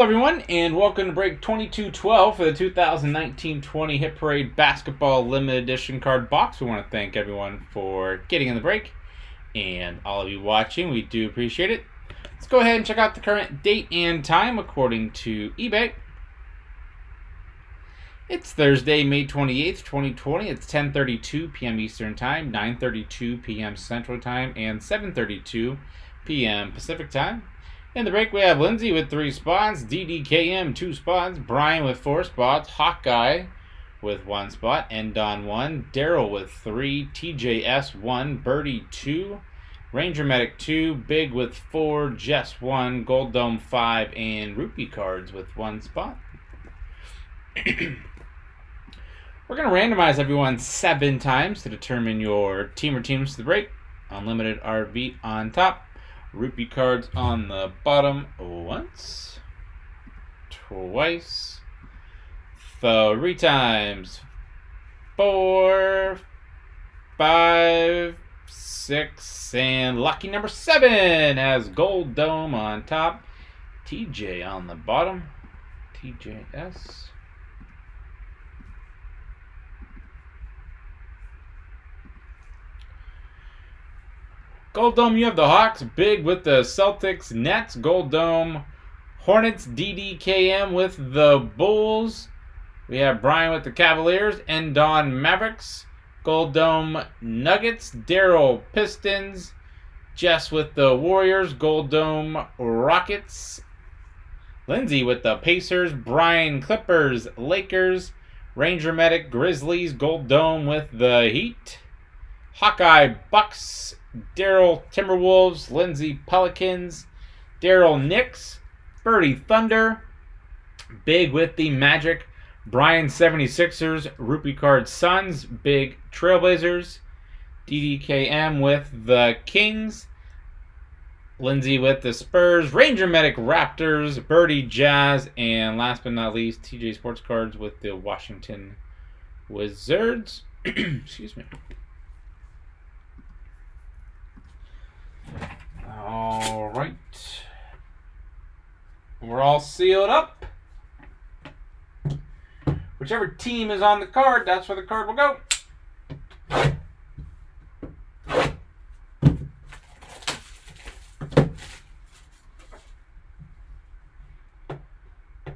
Hello everyone, and welcome to break 2212 for the 2019-20 Hit Parade Basketball Limited Edition card box. We want to thank everyone for getting in the break, and all of you watching, we do appreciate it. Let's go ahead and check out the current date and time according to eBay. It's Thursday, May 28th, 2020. It's 10:32 p.m. Eastern Time, 9:32 p.m. Central Time, and 7:32 p.m. Pacific Time. In the break, we have Lindsay with 3 spots, DDKM 2 spots, Brian with 4 spots, Hawkeye with 1 spot, Endon 1, Daryl with 3, TJS 1, Birdie 2, Ranger Medic 2, Big with 4, Jess 1, Gold Dome 5, and Rupee Cards with 1 spot. We're going to randomize everyone 7 times to determine your team or teams to the break. Unlimited RV on top. Rupee cards on the bottom once, twice, 3 times, 4, 5, 6, and lucky number 7 has Gold Dome on top, TJ on the bottom, TJS. Gold Dome, you have the Hawks, Big with the Celtics, Nets, Gold Dome, Hornets, DDKM with the Bulls. We have Brian with the Cavaliers, Endon Mavericks, Gold Dome Nuggets, Daryl Pistons, Jess with the Warriors, Gold Dome Rockets, Lindsay with the Pacers, Brian Clippers, Lakers, Ranger Medic Grizzlies, Gold Dome with the Heat, Hawkeye Bucks, Daryl Timberwolves, Lindsay Pelicans, Daryl Knicks, Birdie Thunder, Big with the Magic, Brian 76ers, Rupee Card Suns, Big Trailblazers, DDKM with the Kings, Lindsay with the Spurs, Ranger Medic Raptors, Birdie Jazz, and last but not least, TJ Sports Cards with the Washington Wizards. Excuse me. All right. We're all sealed up. Whichever team is on the card, that's where the card will go.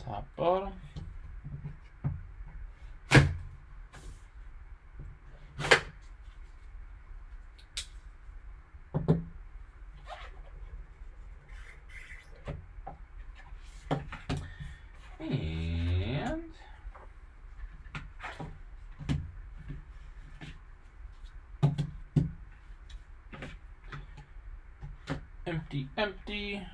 Top, bottom. And empty, empty.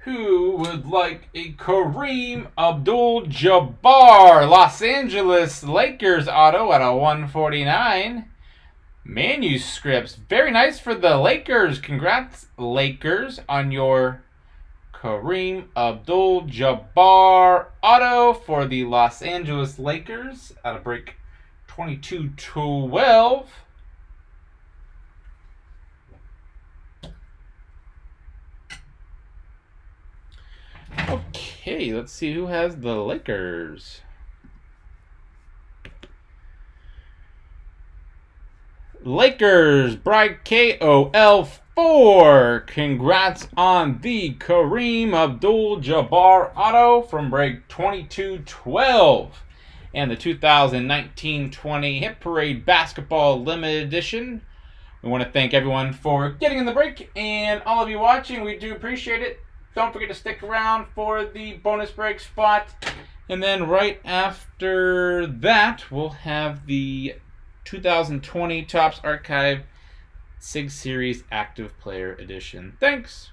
Who would like a Kareem Abdul-Jabbar Los Angeles Lakers auto at a 149? Manuscripts. Very nice for the Lakers. Congrats, Lakers, on your Kareem Abdul-Jabbar auto for the Los Angeles Lakers at a break 2212. Okay, let's see who has the Lakers. Lakers, Bride KOL4. Congrats on the Kareem Abdul-Jabbar auto from break 2212. And the 2019-20 Hit Parade Basketball Limited Edition. We want to thank everyone for getting in the break, and all of you watching, we do appreciate it. Don't forget to stick around for the bonus break spot. And then right after that, we'll have the 2020 Topps Archive SIG Series Active Player Edition. Thanks.